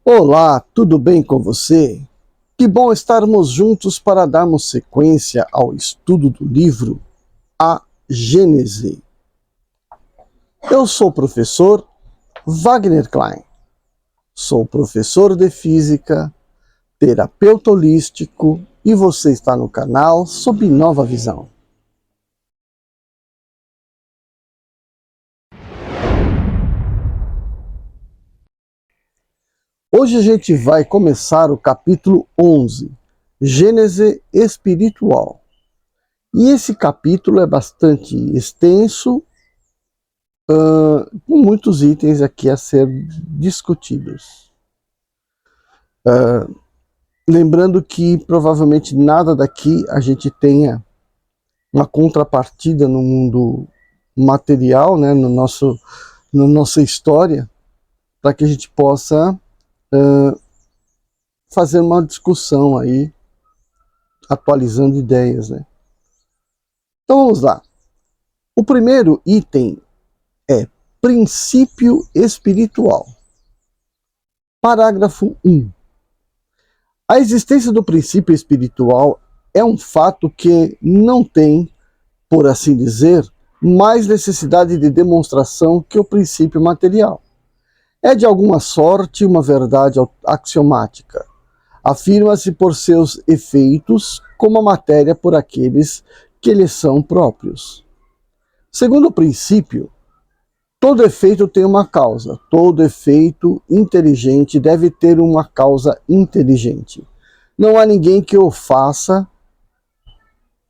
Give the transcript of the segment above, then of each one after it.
Olá, tudo bem com você? Que bom estarmos juntos para darmos sequência ao estudo do livro A Gênese. Eu sou o professor Wagner Klein. Sou professor de física, terapeuta holístico e você está no canal Sob Nova Visão. Hoje a gente vai começar o capítulo 11, Gênese Espiritual. E esse capítulo é bastante extenso, com muitos itens aqui a ser discutidos. Lembrando que provavelmente nada daqui a gente tenha uma contrapartida no mundo material, né, na nossa história, para que a gente possa fazer uma discussão aí, atualizando ideias, né? Então vamos lá. O primeiro item é princípio espiritual. Parágrafo 1. A existência do princípio espiritual é um fato que não tem, por assim dizer, mais necessidade de demonstração que o princípio material. É de alguma sorte uma verdade axiomática. Afirma-se por seus efeitos como a matéria por aqueles que lhe são próprios. Segundo o princípio, todo efeito tem uma causa. Todo efeito inteligente deve ter uma causa inteligente. Não há ninguém que o faça,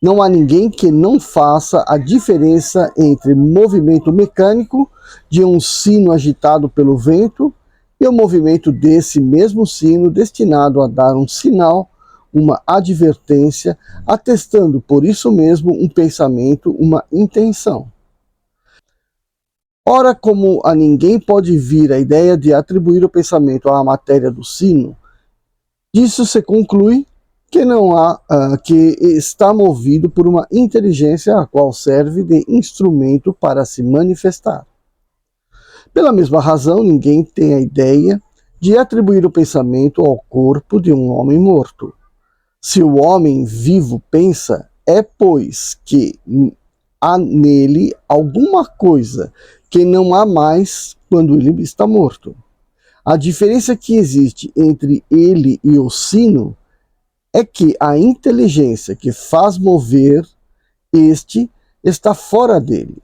não há ninguém que não faça a diferença entre movimento mecânico de um sino agitado pelo vento e o movimento desse mesmo sino destinado a dar um sinal, uma advertência, atestando por isso mesmo um pensamento, uma intenção. Ora, como a ninguém pode vir a ideia de atribuir o pensamento à matéria do sino, disso se conclui que não há, que está movido por uma inteligência a qual serve de instrumento para se manifestar. Pela mesma razão, ninguém tem a ideia de atribuir o pensamento ao corpo de um homem morto. Se o homem vivo pensa, é pois que há nele alguma coisa que não há mais quando ele está morto. A diferença que existe entre ele e o sino é que a inteligência que faz mover este está fora dele,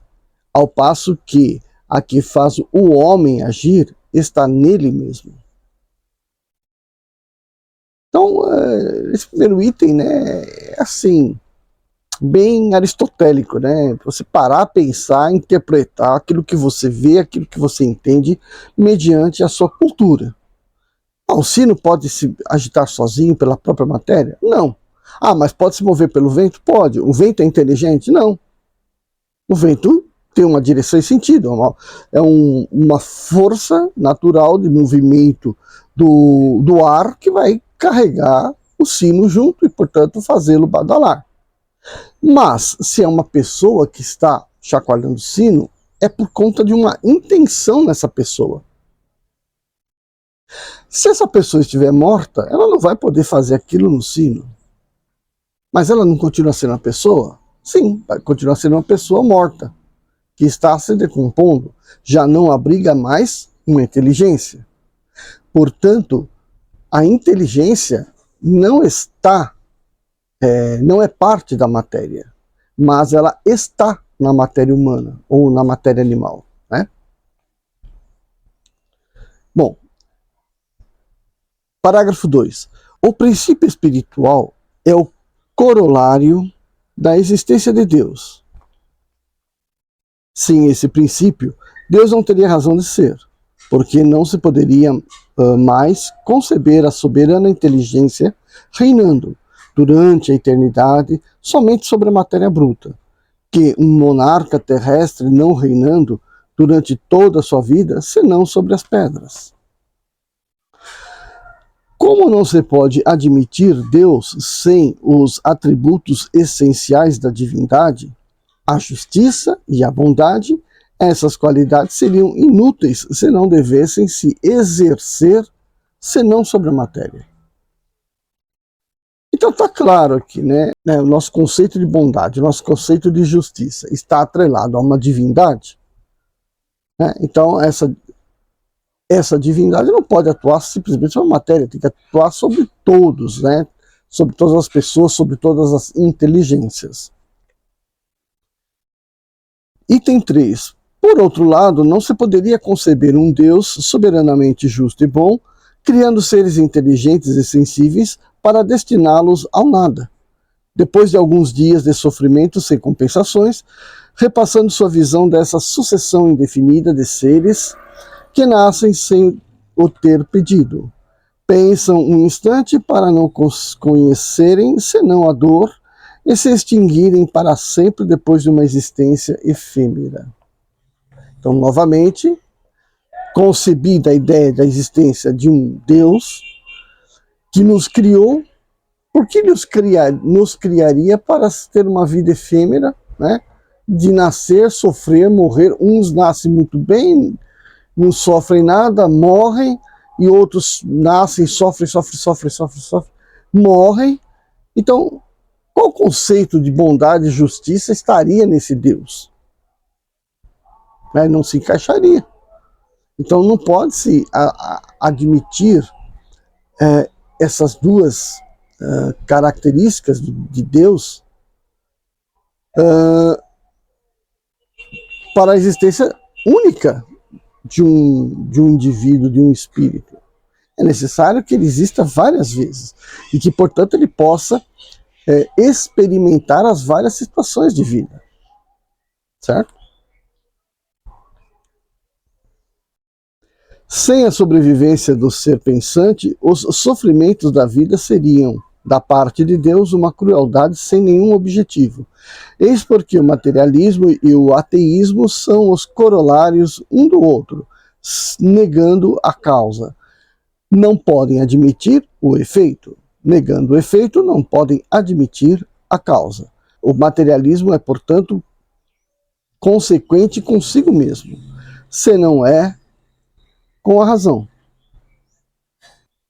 ao passo que a que faz o homem agir está nele mesmo. Então, esse primeiro item, né, é assim, bem aristotélico, né? Você parar, pensar, interpretar aquilo que você vê, aquilo que você entende, mediante a sua cultura. O sino pode se agitar sozinho pela própria matéria? Não. Mas pode se mover pelo vento? Pode. O vento é inteligente? Não. O vento tem uma direção e sentido. É uma força natural de movimento do ar que vai carregar o sino junto e, portanto, fazê-lo badalar. Mas, se é uma pessoa que está chacoalhando o sino, é por conta de uma intenção nessa pessoa. Se essa pessoa estiver morta, ela não vai poder fazer aquilo no sino. Mas ela não continua sendo uma pessoa? Sim, vai continuar sendo uma pessoa morta, que está se decompondo, já não abriga mais uma inteligência. Portanto, a inteligência não é parte da matéria, mas ela está na matéria humana ou na matéria animal, né? Bom, parágrafo 2. O princípio espiritual é o corolário da existência de Deus. Sem esse princípio, Deus não teria razão de ser, porque não se poderia mais conceber a soberana inteligência reinando durante a eternidade somente sobre a matéria bruta, que um monarca terrestre não reinando durante toda a sua vida, senão sobre as pedras. Como não se pode admitir Deus sem os atributos essenciais da divindade, a justiça e a bondade, essas qualidades seriam inúteis se não devessem se exercer senão sobre a matéria. Então está claro aqui, né? O nosso conceito de bondade, o nosso conceito de justiça está atrelado a uma divindade. Né? Então essa divindade não pode atuar simplesmente sobre a matéria, tem que atuar sobre todos, né? Sobre todas as pessoas, sobre todas as inteligências. Item 3. Por outro lado, não se poderia conceber um Deus soberanamente justo e bom, criando seres inteligentes e sensíveis para destiná-los ao nada. Depois de alguns dias de sofrimento sem compensações, repassando sua visão dessa sucessão indefinida de seres que nascem sem o ter pedido. Pensam um instante para não conhecerem senão a dor e se extinguirem para sempre depois de uma existência efêmera. Então, novamente, concebida a ideia da existência de um Deus que nos criou, por que nos criaria para ter uma vida efêmera, né? De nascer, sofrer, morrer. Uns nascem muito bem, não sofrem nada, morrem, e outros nascem, sofrem, morrem. Então, qual conceito de bondade e justiça estaria nesse Deus? Não se encaixaria. Então não pode-se admitir essas duas características de Deus para a existência única de um indivíduo, de um espírito. É necessário que ele exista várias vezes e que, portanto, ele possa experimentar as várias situações de vida. Certo? Sem a sobrevivência do ser pensante, os sofrimentos da vida seriam, da parte de Deus, uma crueldade sem nenhum objetivo. Eis porque o materialismo e o ateísmo são os corolários um do outro, negando a causa. Não podem admitir o efeito. Negando o efeito, não podem admitir a causa. O materialismo é, portanto, consequente consigo mesmo, se não é com a razão.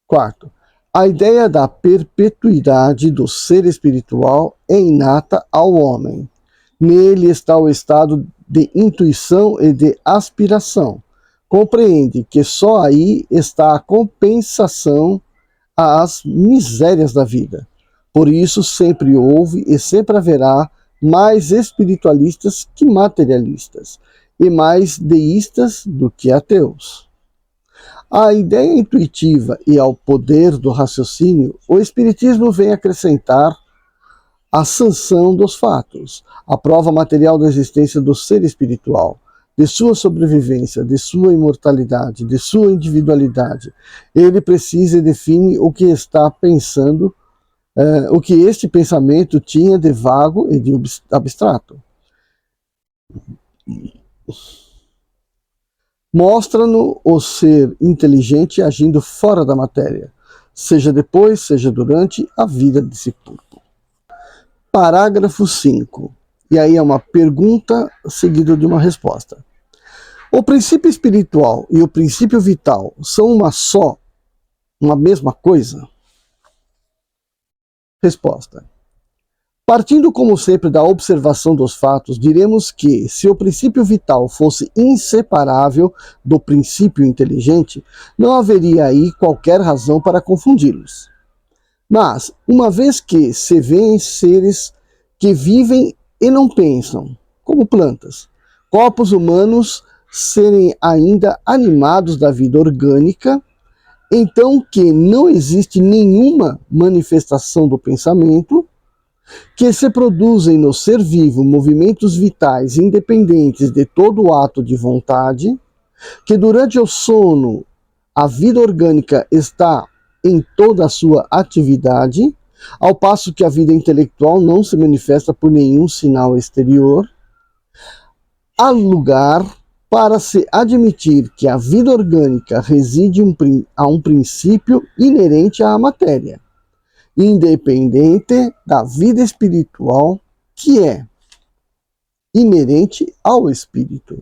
Quarto, a ideia da perpetuidade do ser espiritual é inata ao homem. Nele está o estado de intuição e de aspiração. Compreende que só aí está a compensação às misérias da vida. Por isso sempre houve e sempre haverá mais espiritualistas que materialistas, e mais deístas do que ateus. À ideia intuitiva e ao poder do raciocínio, o Espiritismo vem acrescentar a sanção dos fatos, a prova material da existência do ser espiritual, de sua sobrevivência, de sua imortalidade, de sua individualidade. Ele precisa e define o que está pensando, o que este pensamento tinha de vago e de abstrato. Mostra-nos o ser inteligente agindo fora da matéria, seja depois, seja durante a vida desse corpo. Parágrafo 5. E aí é uma pergunta seguida de uma resposta. O princípio espiritual e o princípio vital são uma mesma coisa? Resposta. Partindo, como sempre, da observação dos fatos, diremos que, se o princípio vital fosse inseparável do princípio inteligente, não haveria aí qualquer razão para confundi-los. Mas, uma vez que se vêem seres que vivem e não pensam, como plantas, corpos humanos serem ainda animados da vida orgânica, então que não existe nenhuma manifestação do pensamento, que se produzem no ser vivo movimentos vitais independentes de todo o ato de vontade, que durante o sono a vida orgânica está em toda a sua atividade, ao passo que a vida intelectual não se manifesta por nenhum sinal exterior, há lugar para se admitir que a vida orgânica reside a um princípio inerente à matéria, independente da vida espiritual, que é inerente ao espírito.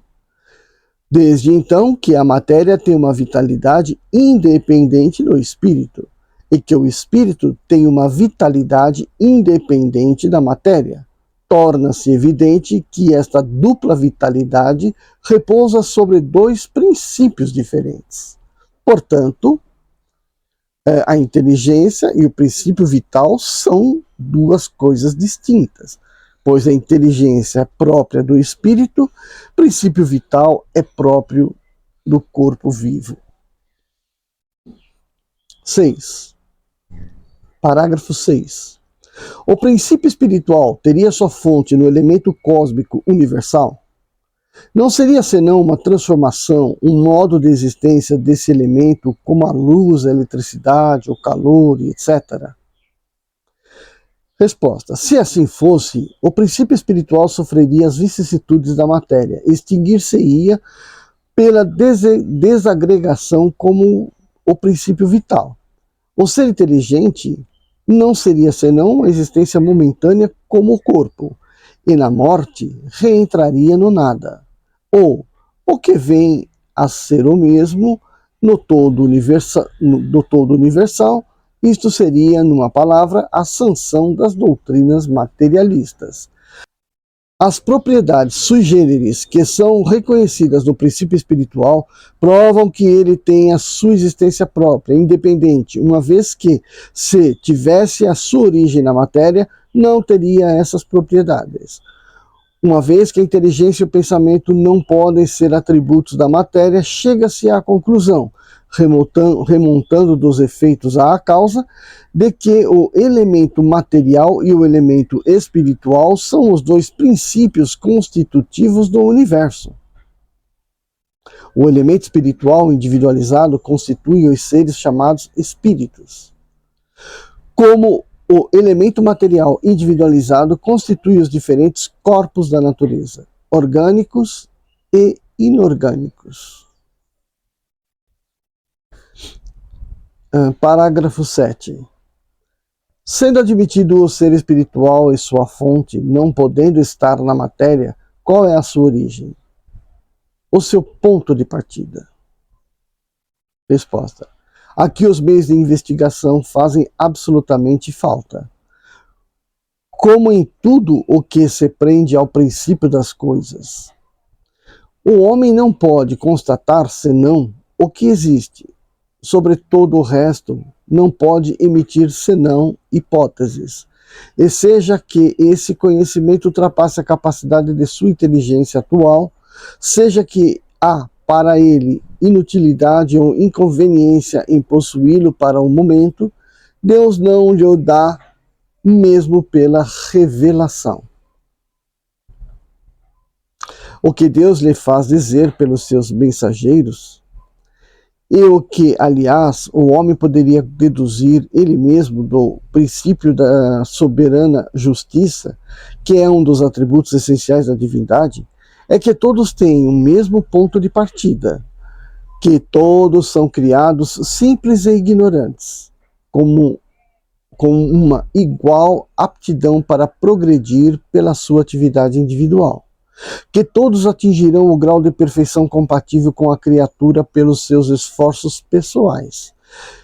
Desde então que a matéria tem uma vitalidade independente do espírito, e que o espírito tem uma vitalidade independente da matéria, torna-se evidente que esta dupla vitalidade repousa sobre dois princípios diferentes. Portanto, a inteligência e o princípio vital são duas coisas distintas, pois a inteligência é própria do espírito, o princípio vital é próprio do corpo vivo. 6. Parágrafo 6. O princípio espiritual teria sua fonte no elemento cósmico universal? Não seria senão uma transformação, um modo de existência desse elemento, como a luz, a eletricidade, o calor, etc.? Resposta. Se assim fosse, o princípio espiritual sofreria as vicissitudes da matéria, extinguir-se-ia pela desagregação como o princípio vital. O ser inteligente não seria senão uma existência momentânea como o corpo, e na morte reentraria no nada, ou o que vem a ser o mesmo no todo universal, isto seria, numa palavra, a sanção das doutrinas materialistas. As propriedades sui generis que são reconhecidas no princípio espiritual provam que ele tem a sua existência própria, independente, uma vez que, se tivesse a sua origem na matéria, não teria essas propriedades. Uma vez que a inteligência e o pensamento não podem ser atributos da matéria, chega-se à conclusão, remontando dos efeitos à causa, de que o elemento material e o elemento espiritual são os dois princípios constitutivos do universo. O elemento espiritual individualizado constitui os seres chamados espíritos. Como o elemento material individualizado constitui os diferentes corpos da natureza, orgânicos e inorgânicos. Parágrafo 7. Sendo admitido o ser espiritual e sua fonte, não podendo estar na matéria, qual é a sua origem? O seu ponto de partida? Resposta. Aqui os meios de investigação fazem absolutamente falta. Como em tudo o que se prende ao princípio das coisas, o homem não pode constatar senão o que existe. Sobre todo o resto, não pode emitir senão hipóteses. E seja que esse conhecimento ultrapasse a capacidade de sua inteligência atual, seja que há para ele inutilidade ou inconveniência em possuí-lo para o momento, Deus não lhe o dá mesmo pela revelação. O que Deus lhe faz dizer pelos seus mensageiros, e o que, aliás, o homem poderia deduzir ele mesmo do princípio da soberana justiça, que é um dos atributos essenciais da divindade, é que todos têm o mesmo ponto de partida, que todos são criados simples e ignorantes, com uma igual aptidão para progredir pela sua atividade individual, que todos atingirão o grau de perfeição compatível com a criatura pelos seus esforços pessoais,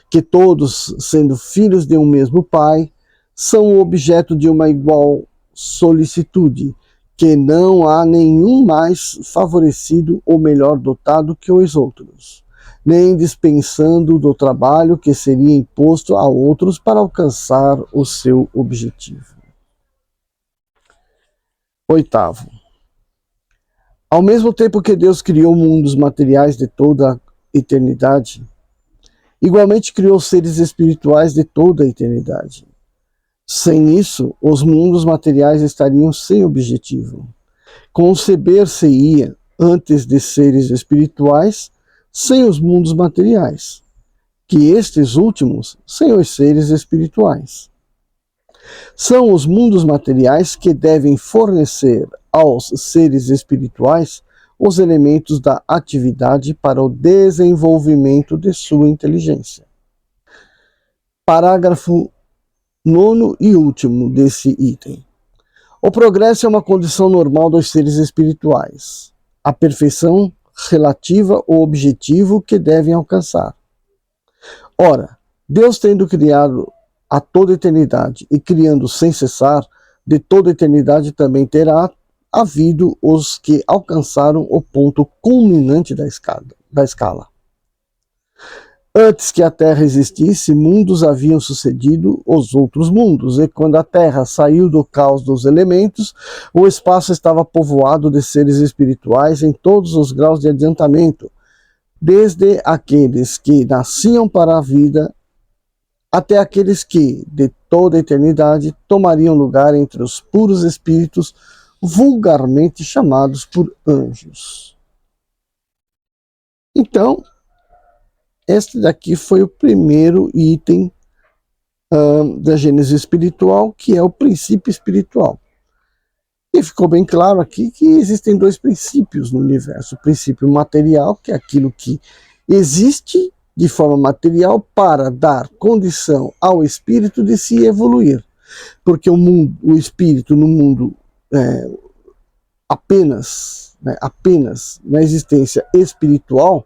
que todos, sendo filhos de um mesmo Pai, são objeto de uma igual solicitude, que não há nenhum mais favorecido ou melhor dotado que os outros, nem dispensando do trabalho que seria imposto a outros para alcançar o seu objetivo. 8. Ao mesmo tempo que Deus criou mundos materiais de toda a eternidade, igualmente criou seres espirituais de toda a eternidade. Sem isso, os mundos materiais estariam sem objetivo. Conceber-se-ia, antes de seres espirituais, sem os mundos materiais, que estes últimos sem os seres espirituais. São os mundos materiais que devem fornecer aos seres espirituais os elementos da atividade para o desenvolvimento de sua inteligência. Parágrafo 9º e último desse item. O progresso é uma condição normal dos seres espirituais. A perfeição relativa ao objetivo que devem alcançar. Ora, Deus tendo criado a toda eternidade e criando sem cessar, de toda eternidade também terá havido os que alcançaram o ponto culminante da escala. Antes que a Terra existisse, mundos haviam sucedido os outros mundos, e quando a Terra saiu do caos dos elementos, o espaço estava povoado de seres espirituais em todos os graus de adiantamento, desde aqueles que nasciam para a vida até aqueles que, de toda a eternidade, tomariam lugar entre os puros espíritos, vulgarmente chamados por anjos. Então, este daqui foi o primeiro item da Gênese espiritual, que é o princípio espiritual. E ficou bem claro aqui que existem dois princípios no universo. O princípio material, que é aquilo que existe de forma material para dar condição ao espírito de se evoluir. Porque o espírito no mundo apenas na existência espiritual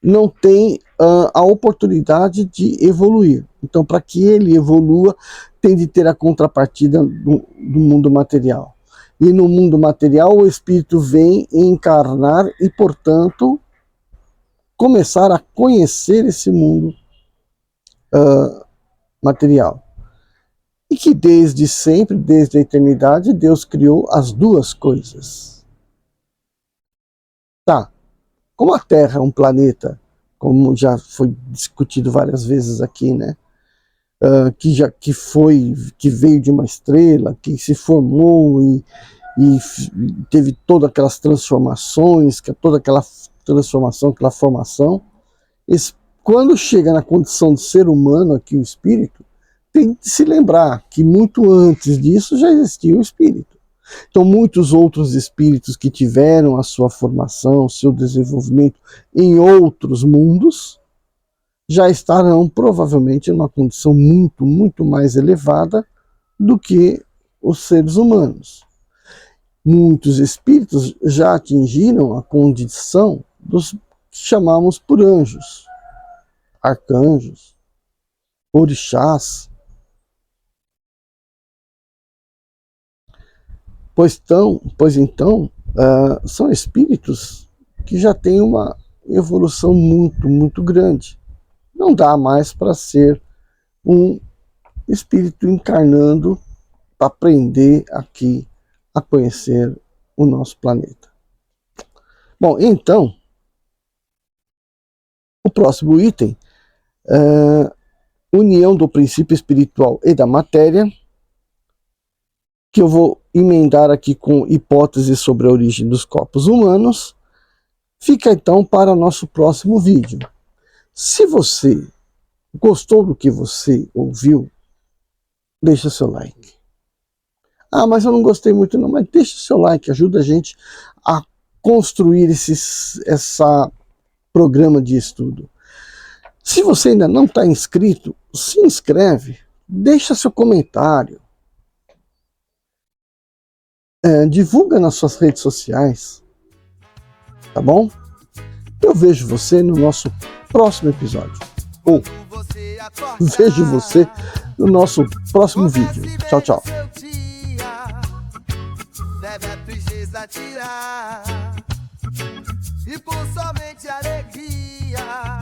não tem a oportunidade de evoluir. Então, para que ele evolua, tem de ter a contrapartida do mundo material. E no mundo material, o espírito vem encarnar e, portanto, começar a conhecer esse mundo material. E que desde sempre, desde a eternidade, Deus criou as duas coisas. Tá. Como a Terra é um planeta, como já foi discutido várias vezes aqui, né? Que veio de uma estrela, que se formou e teve todas aquelas transformações, toda aquela transformação, aquela formação. Quando chega na condição de ser humano aqui, o espírito, tem que se lembrar que muito antes disso já existia o espírito. Então, muitos outros espíritos que tiveram a sua formação, seu desenvolvimento em outros mundos, já estarão provavelmente numa condição muito, muito mais elevada do que os seres humanos. Muitos espíritos já atingiram a condição dos que chamamos por anjos, arcanjos, orixás. Pois então, são espíritos que já têm uma evolução muito, muito grande. Não dá mais para ser um espírito encarnando para aprender aqui a conhecer o nosso planeta. Bom, então, o próximo item é união do princípio espiritual e da matéria, que eu vou emendar aqui com hipóteses sobre a origem dos corpos humanos. Fica então para nosso próximo vídeo. Se você gostou do que você ouviu, deixa seu like. Ah, mas eu não gostei muito não, mas deixa seu like, ajuda a gente a construir esse programa de estudo. Se você ainda não está inscrito, se inscreve, deixa seu comentário, divulga nas suas redes sociais, tá bom? Eu vejo você no nosso próximo episódio. Ou vejo você no nosso próximo vídeo. Tchau, tchau. Deve a tristeza tirar e com somente alegria